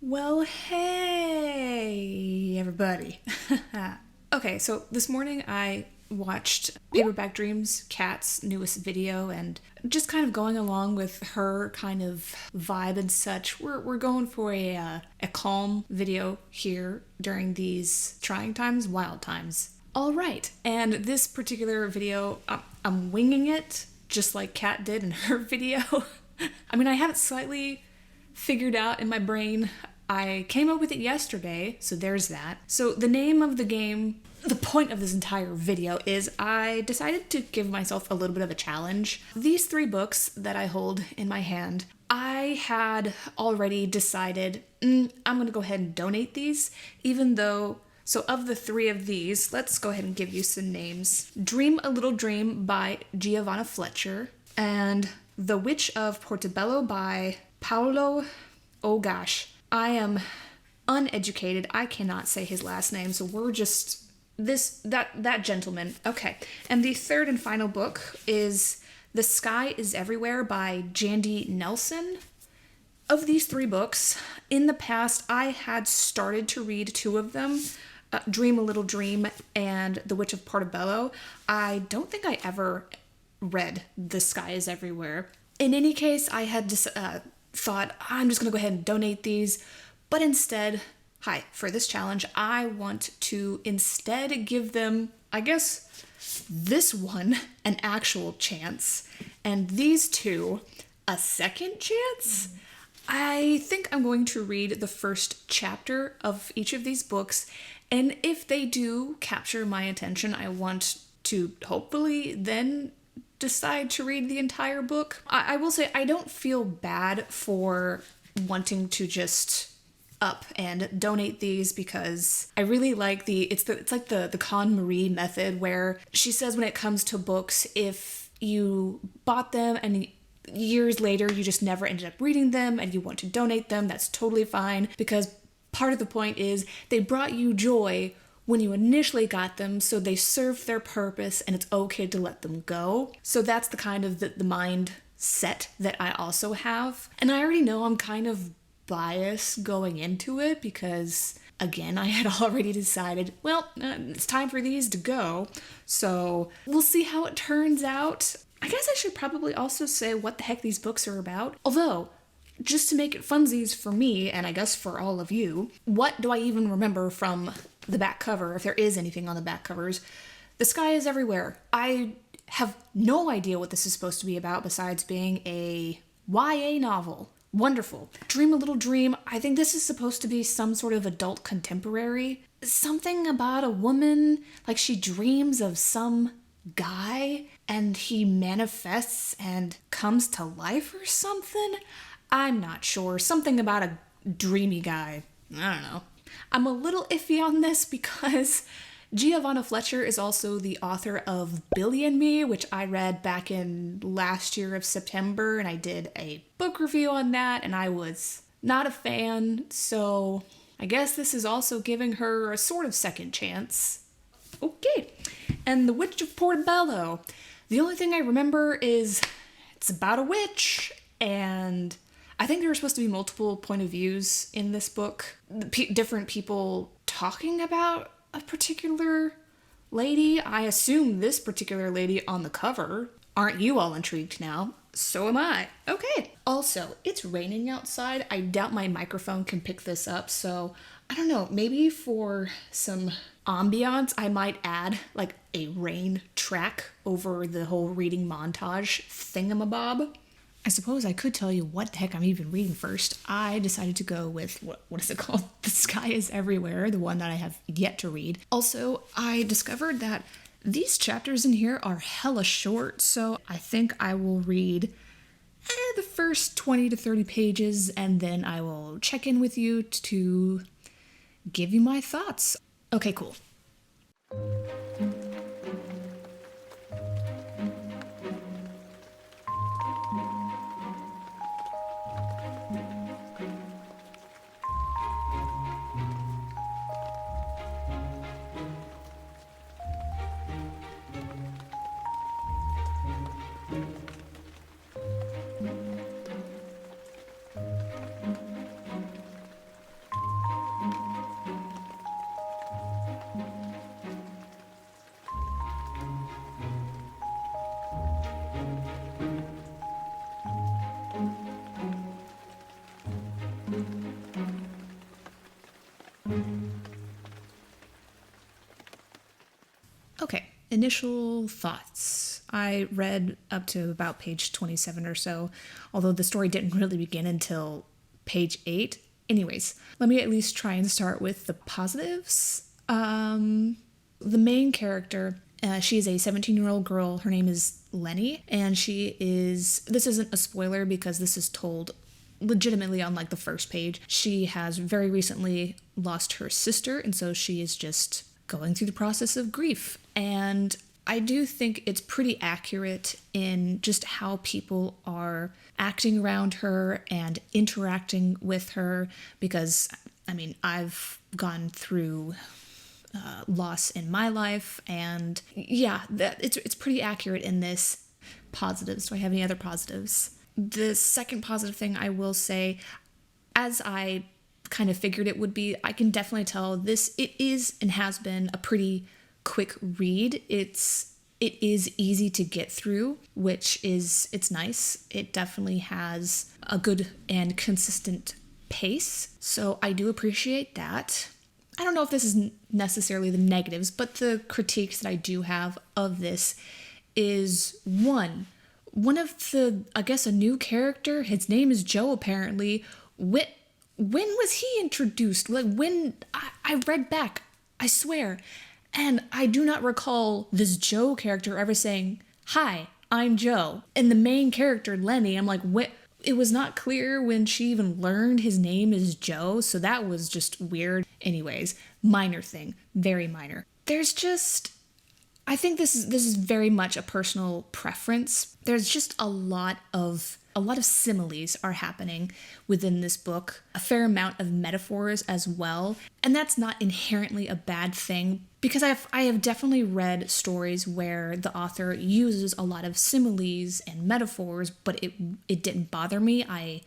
Well, hey, everybody. Okay, so this morning I watched Paperback Dreams, Kat's newest video, and just kind of going along with her kind of vibe and such. We're going for a calm video here during these trying times, wild times. All right, and this particular video, I'm winging it, just like Kat did in her video. I mean, I have it slightly figured out in my brain. I came up with it yesterday, so there's that. So the name of the game, the point of this entire video is I decided to give myself a little bit of a challenge. These three books that I hold in my hand, I had already decided, I'm gonna go ahead and donate these, even though, so of the three of these, let's go ahead and give you some names. Dream a Little Dream by Giovanna Fletcher, and The Witch of Portobello by Paulo. Oh gosh, I am uneducated. I cannot say his last name, so we're just that gentleman. Okay. And the third and final book is The Sky is Everywhere by Jandy Nelson. Of these three books, in the past I had started to read two of them, Dream a Little Dream and The Witch of Portobello. I don't think I ever read The Sky is Everywhere. In any case, I had thought, I'm just going to go ahead and donate these. But instead, for this challenge, I want to instead give them, I guess, this one an actual chance, and these two a second chance. I think I'm going to read the first chapter of each of these books, and if they do capture my attention, I want to hopefully then decide to read the entire book. I will say I don't feel bad for wanting to just up and donate these, because I really like it's like the Con Marie method, where she says when it comes to books, if you bought them and years later you just never ended up reading them and you want to donate them, that's totally fine, because part of the point is they brought you joy when you initially got them, so they served their purpose and it's okay to let them go. So that's the kind of the mindset that I also have. And I already know I'm kind of biased going into it because, again, I had already decided, it's time for these to go. So we'll see how it turns out. I guess I should probably also say what the heck these books are about. Although, just to make it funsies for me, and I guess for all of you, what do I even remember from the back cover, if there is anything on the back covers? The Sky is Everywhere. I have no idea what this is supposed to be about besides being a YA novel. Wonderful. Dream a Little Dream. I think this is supposed to be some sort of adult contemporary. Something about a woman, like she dreams of some guy and he manifests and comes to life or something. I'm not sure. Something about a dreamy guy. I don't know. I'm a little iffy on this because Giovanna Fletcher is also the author of Billy and Me, which I read back in last year of September, and I did a book review on that, and I was not a fan, so I guess this is also giving her a sort of second chance. Okay, and The Witch of Portobello. The only thing I remember is it's about a witch, and I think there were supposed to be multiple point of views in this book. Different people talking about a particular lady. I assume this particular lady on the cover. Aren't you all intrigued now? So am I. Okay. Also, it's raining outside. I doubt my microphone can pick this up, so I don't know. Maybe for some ambiance, I might add like a rain track over the whole reading montage thingamabob. I suppose I could tell you what the heck I'm even reading first. I decided to go with, what is it called? The Sky is Everywhere, the one that I have yet to read. Also, I discovered that these chapters in here are hella short, so I think I will read the first 20 to 30 pages, and then I will check in with you to give you my thoughts. Okay, cool. initial thoughts. I read up to about page 27 or so, although the story didn't really begin until page 8. Anyways, let me at least try and start with the positives. The main character, she is a 17-year-old girl. Her name is Lenny, and this isn't a spoiler because this is told legitimately on like the first page. She has very recently lost her sister, and so she is just going through the process of grief. And I do think it's pretty accurate in just how people are acting around her and interacting with her, because I mean, I've gone through loss in my life, and yeah, it's pretty accurate in this. Positives. Do I have any other positives? The second positive thing I will say, as I kind of figured it would be, I can definitely tell it is and has been a pretty quick read. It is easy to get through, it's nice. It definitely has a good and consistent pace, so I do appreciate that. I don't know if this is necessarily the negatives, but the critiques that I do have of this is one of the, I guess, a new character. His name is Joe, apparently. When was he introduced? Like, when I read back, I swear, and I do not recall this Joe character ever saying, "Hi, I'm Joe." And the main character, Lenny, I'm like, what? It was not clear when she even learned his name is Joe, so that was just weird. Anyways, minor thing, very minor. I think this is very much a personal preference. There's just a lot of similes are happening within this book, a fair amount of metaphors as well, and that's not inherently a bad thing, because I have definitely read stories where the author uses a lot of similes and metaphors, but it didn't bother me. I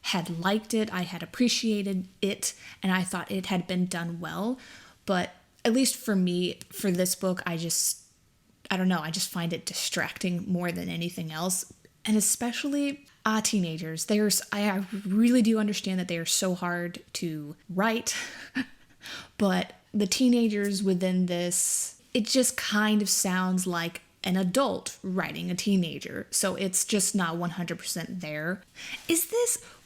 had liked it, I had appreciated it, and I thought it had been done well. But at least for me, for this book, I don't know, I just find it distracting more than anything else. And especially teenagers. I really do understand that they are so hard to write, but the teenagers within this, it just kind of sounds like an adult writing a teenager. So it's just not 100% there.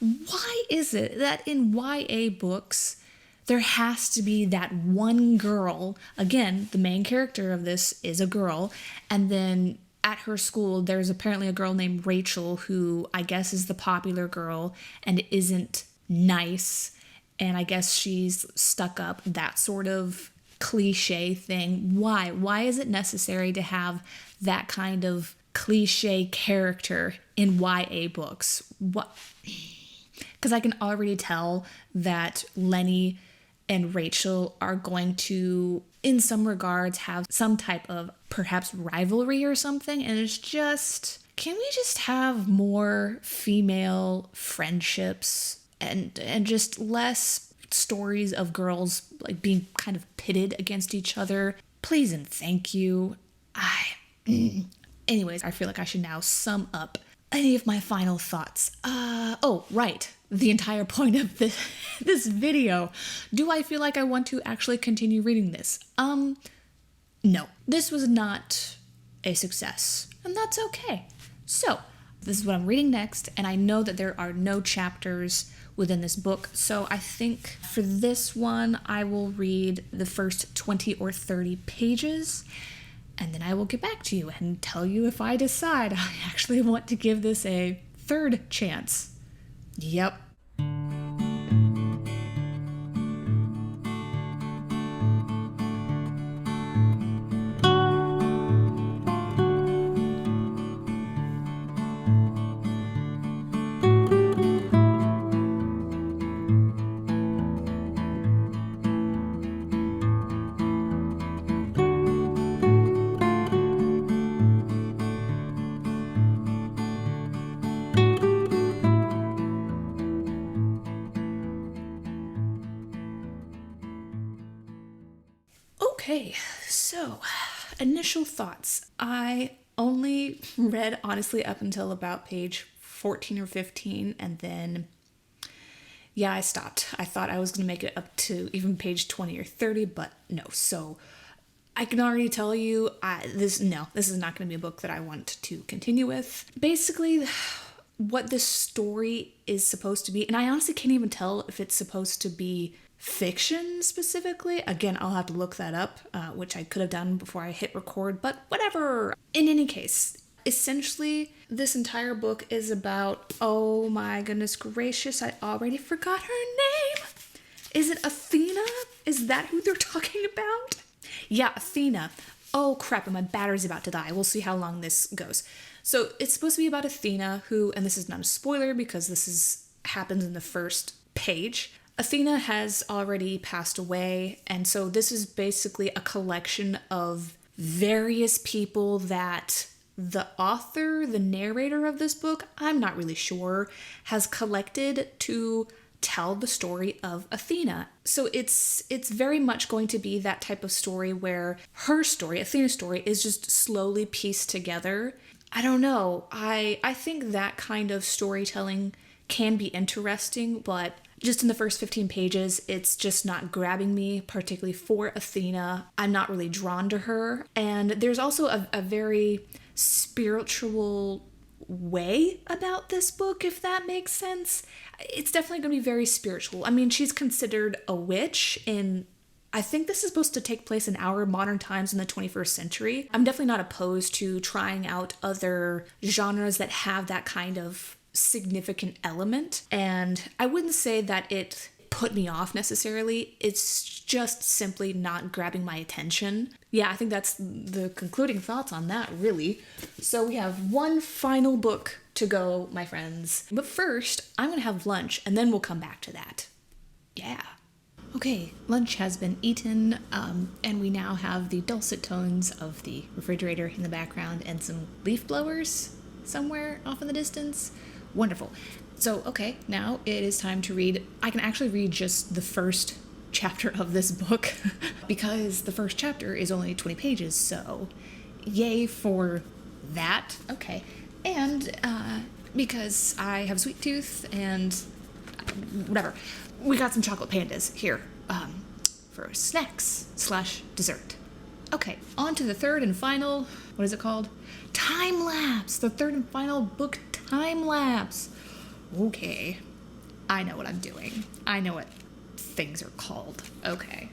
Why is it that in YA books, there has to be that one girl? Again, the main character of this is a girl, and then at her school, there's apparently a girl named Rachel who I guess is the popular girl and isn't nice, and I guess she's stuck up, that sort of cliche thing. Why? Why is it necessary to have that kind of cliche character in YA books? What? Because I can already tell that Lenny and Rachel are going to, in some regards, have some type of perhaps rivalry or something, and it's just, can we just have more female friendships and just less stories of girls like being kind of pitted against each other? Please and thank you. Anyways, I feel like I should now sum up any of my final thoughts. Oh, right. The entire point of this video. Do I feel like I want to actually continue reading this? No. This was not a success, and that's okay. So, this is what I'm reading next, and I know that there are no chapters within this book, so I think for this one, I will read the first 20 or 30 pages, and then I will get back to you and tell you if I decide I actually want to give this a third chance. Yep. Okay, so initial thoughts. I only read, honestly, up until about page 14 or 15, and then, yeah, I stopped. I thought I was going to make it up to even page 20 or 30, but no. So I can already tell you, this is not going to be a book that I want to continue with. Basically, what this story is supposed to be, and I honestly can't even tell if it's supposed to be fiction specifically. Again, I'll have to look that up, which I could have done before I hit record, but whatever. In any case, essentially, this entire book is about, oh my goodness gracious, I already forgot her name. Is it Athena? Is that who they're talking about? Yeah, Athena. Oh crap, and my battery's about to die. We'll see how long this goes. So it's supposed to be about Athena, who, and this is not a spoiler because happens in the first page. Athena has already passed away, and so this is basically a collection of various people that the author, the narrator of this book, I'm not really sure, has collected to tell the story of Athena. So it's very much going to be that type of story where her story, Athena's story, is just slowly pieced together. I don't know. I think that kind of storytelling can be interesting, but just in the first 15 pages, it's just not grabbing me, particularly for Athena. I'm not really drawn to her. And there's also a very spiritual way about this book, if that makes sense. It's definitely going to be very spiritual. I mean, she's considered a witch in, I think this is supposed to take place in our modern times in the 21st century. I'm definitely not opposed to trying out other genres that have that kind of significant element. And I wouldn't say that it put me off necessarily. It's just simply not grabbing my attention. Yeah, I think that's the concluding thoughts on that, really. So we have one final book to go, my friends. But first, I'm gonna have lunch and then we'll come back to that. Yeah. Okay, lunch has been eaten, and we now have the dulcet tones of the refrigerator in the background and some leaf blowers somewhere off in the distance. Wonderful. So, okay, now it is time to read. I can actually read just the first chapter of this book because the first chapter is only 20 pages, so yay for that. Okay. And because I have a sweet tooth and whatever, we got some chocolate pandas here for snacks / dessert. Okay, on to the third and final, what is it called? Time lapse! The third and final book, time lapse. Okay, I know what I'm doing. I know what things are called. Okay.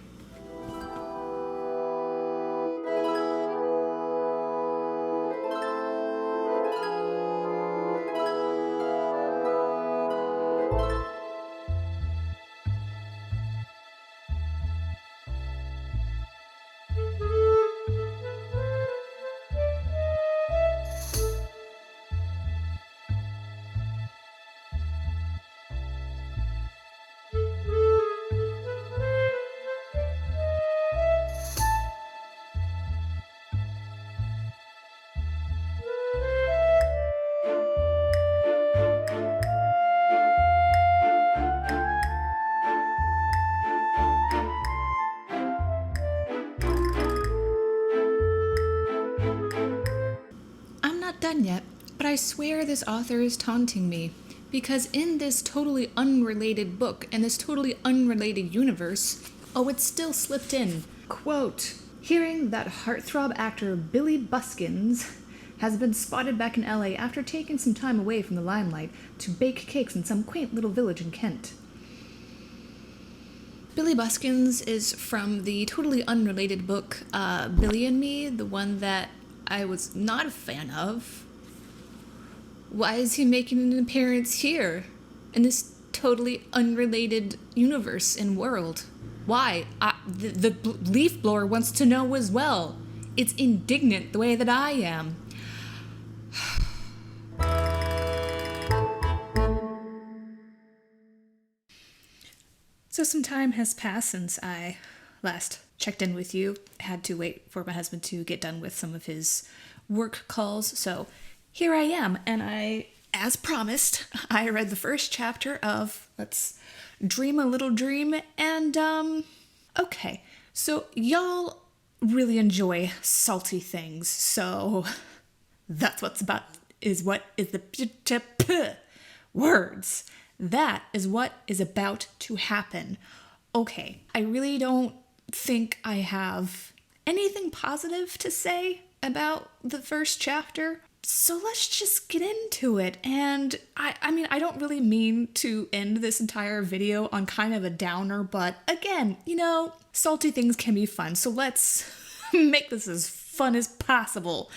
Done yet, but I swear this author is taunting me, because in this totally unrelated book and this totally unrelated universe, it's still slipped in. Quote, hearing that heartthrob actor Billy Buskins has been spotted back in LA after taking some time away from the limelight to bake cakes in some quaint little village in Kent. Billy Buskins is from the totally unrelated book Billy and Me, the one that I was not a fan of. Why is he making an appearance here in this totally unrelated universe and world? Why? The leaf blower wants to know as well. It's indignant the way that I am. So some time has passed since I last checked in with you. I had to wait for my husband to get done with some of his work calls, so here I am, and as promised, I read the first chapter of Let's Dream a Little Dream, and okay, so y'all really enjoy salty things, so that's what is the words. That is what is about to happen. Okay, I really don't think I have anything positive to say about the first chapter. So let's just get into it. And I mean, I don't really mean to end this entire video on kind of a downer, but again, you know, salty things can be fun. So let's make this as fun as possible.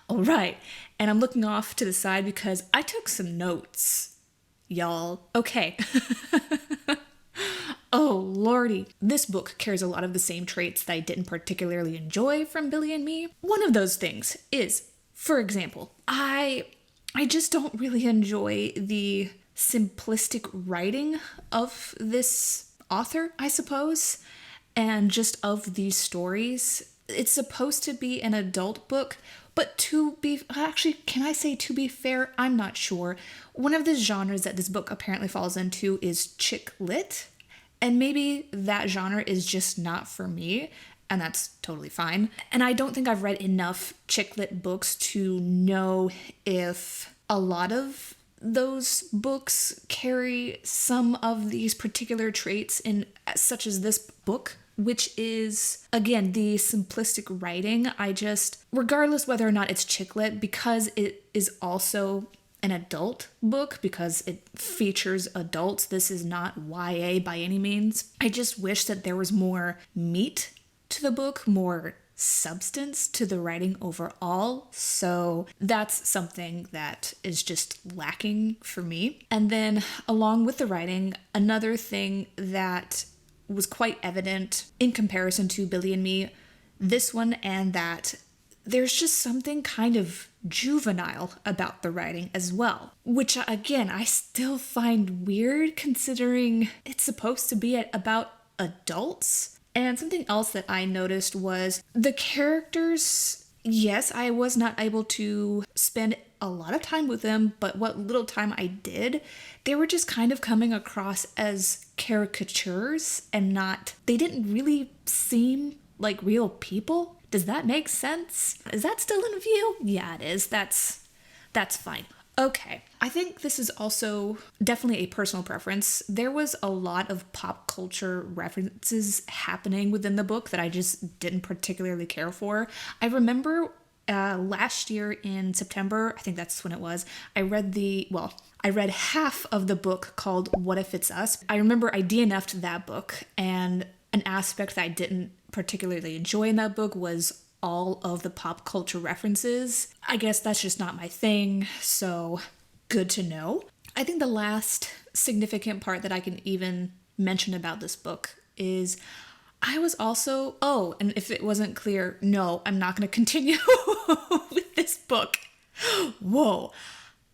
All right. And I'm looking off to the side because I took some notes, y'all. Okay. Oh, lordy. This book carries a lot of the same traits that I didn't particularly enjoy from Billy and Me. One of those things is, for example, I just don't really enjoy the simplistic writing of this author, I suppose, and just of these stories. It's supposed to be an adult book, but can I say to be fair? I'm not sure. One of the genres that this book apparently falls into is chick lit, and maybe that genre is just not for me. And that's totally fine. And I don't think I've read enough chick lit books to know if a lot of those books carry some of these particular traits in such as this book, which is, again, the simplistic writing. Regardless whether or not it's chick lit, because it is also an adult book, because it features adults, this is not YA by any means. I just wish that there was more meat to the book, more substance to the writing overall. So that's something that is just lacking for me. And then along with the writing, another thing that was quite evident in comparison to Billy and Me, this one, and that there's just something kind of juvenile about the writing as well, which again, I still find weird considering it's supposed to be about adults. And something else that I noticed was the characters. Yes, I was not able to spend a lot of time with them, but what little time I did, they were just kind of coming across as caricatures and they didn't really seem like real people. Does that make sense? Is that still in view? Yeah, it is. That's fine. Okay, I think this is also definitely a personal preference. There was a lot of pop culture references happening within the book that I just didn't particularly care for. I remember last year in September, I think that's when it was, I read half of the book called What If It's Us. I remember I DNF'd that book, and an aspect that I didn't particularly enjoy in that book was all of the pop culture references. I guess that's just not my thing, so good to know. I think the last significant part that I can even mention about this book is I was also, and if it wasn't clear, no, I'm not going to continue with this book. Whoa.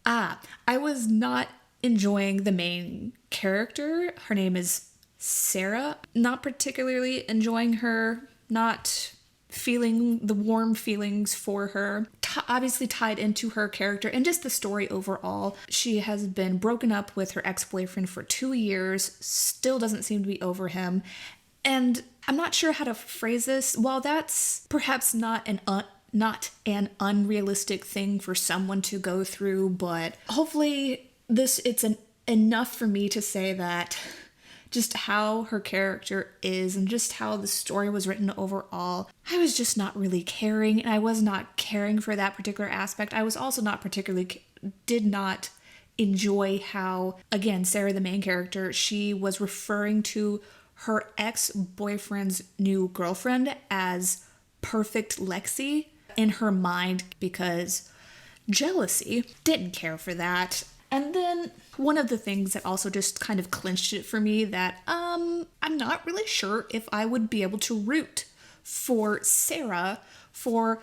I was not enjoying the main character. Her name is Sarah. Not particularly enjoying her, not feeling the warm feelings for her, obviously tied into her character and just the story overall. She has been broken up with her ex-boyfriend for 2 years, still doesn't seem to be over him, and I'm not sure how to phrase this. While that's perhaps not an unrealistic thing for someone to go through, but hopefully it's enough for me to say that just how her character is and just how the story was written overall, I was just not really caring, and I was not caring for that particular aspect. I was also did not enjoy how, again, Sarah, the main character, she was referring to her ex-boyfriend's new girlfriend as perfect Lexi in her mind because jealousy. Didn't care for that. And then one of the things that also just kind of clinched it for me that I'm not really sure if I would be able to root for Sarah for,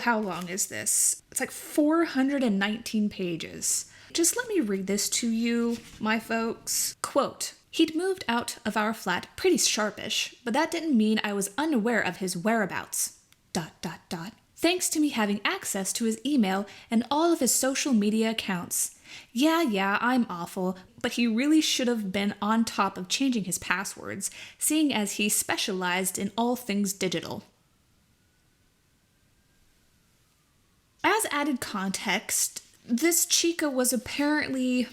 how long is this? It's like 419 pages. Just let me read this to you, my folks. Quote, "He'd moved out of our flat pretty sharpish, but that didn't mean I was unaware of his whereabouts. ... Thanks to me having access to his email and all of his social media accounts. Yeah, I'm awful, but he really should have been on top of changing his passwords, seeing as he specialized in all things digital." As added context, this chica was apparently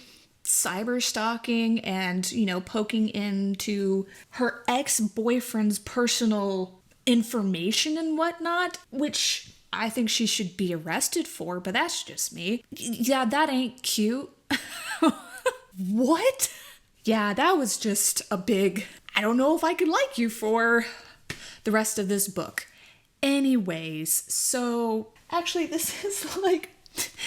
cyber stalking and, poking into her ex-boyfriend's personal information and whatnot, which I think she should be arrested for, but that's just me. Yeah, that ain't cute. What? Yeah, that was just a big, I don't know if I could like you for the rest of this book. Anyways, so actually this is like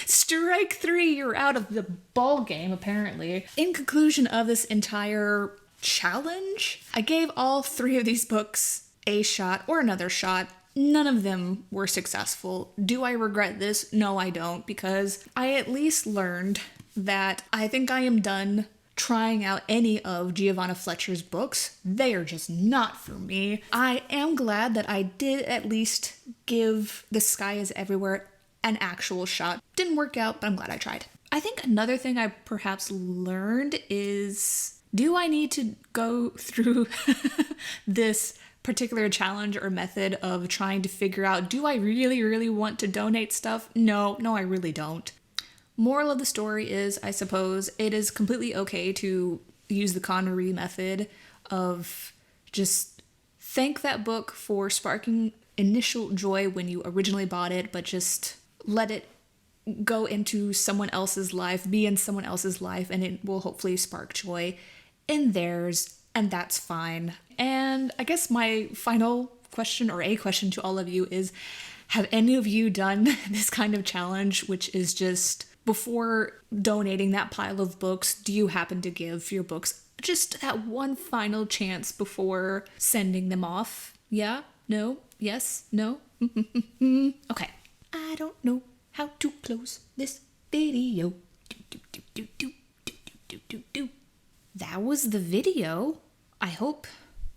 strike 3, you're out of the ball game apparently. In conclusion of this entire challenge, I gave all 3 of these books a shot or another shot. None of them were successful. Do I regret this? No, I don't, because I at least learned that I think I am done trying out any of Giovanna Fletcher's books. They are just not for me. I am glad that I did at least give The Sky is Everywhere an actual shot. Didn't work out, but I'm glad I tried. I think another thing I perhaps learned is, do I need to go through this particular challenge or method of trying to figure out, do I really want to donate stuff? No, I really don't. Moral of the story is, I suppose, it is completely okay to use the Connery method of just thank that book for sparking initial joy when you originally bought it, but just let it go into someone else's life, be in someone else's life, and it will hopefully spark joy in theirs, and that's fine. And I guess my final question, or a question to all of you, is, have any of you done this kind of challenge, which is just, before donating that pile of books, do you happen to give your books just that one final chance before sending them off? Yeah? No? Yes? No? Okay. I don't know how to close this video. That was the video. I hope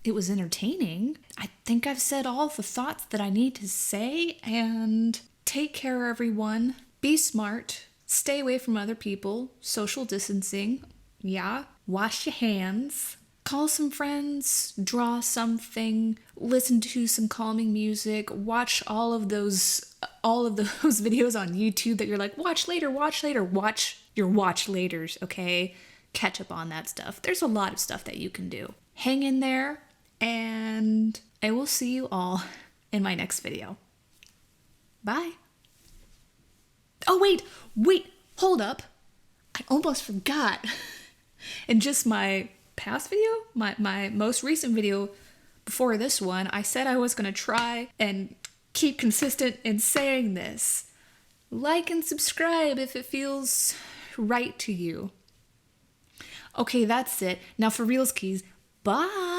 it was entertaining. I think I've said all the thoughts that I need to say, and take care, everyone. Be smart. Stay away from other people. Social distancing. Yeah. Wash your hands. Call some friends. Draw something. Listen to some calming music. Watch all of those videos on YouTube that you're like, watch later. Watch your watch laters, okay? Catch up on that stuff. There's a lot of stuff that you can do. Hang in there, and I will see you all in my next video. Bye. Oh, wait, hold up. I almost forgot. In just my past video, my most recent video before this one, I said I was going to try and keep consistent in saying this. Like and subscribe if it feels right to you. Okay, that's it. Now for reals, keys. Bye.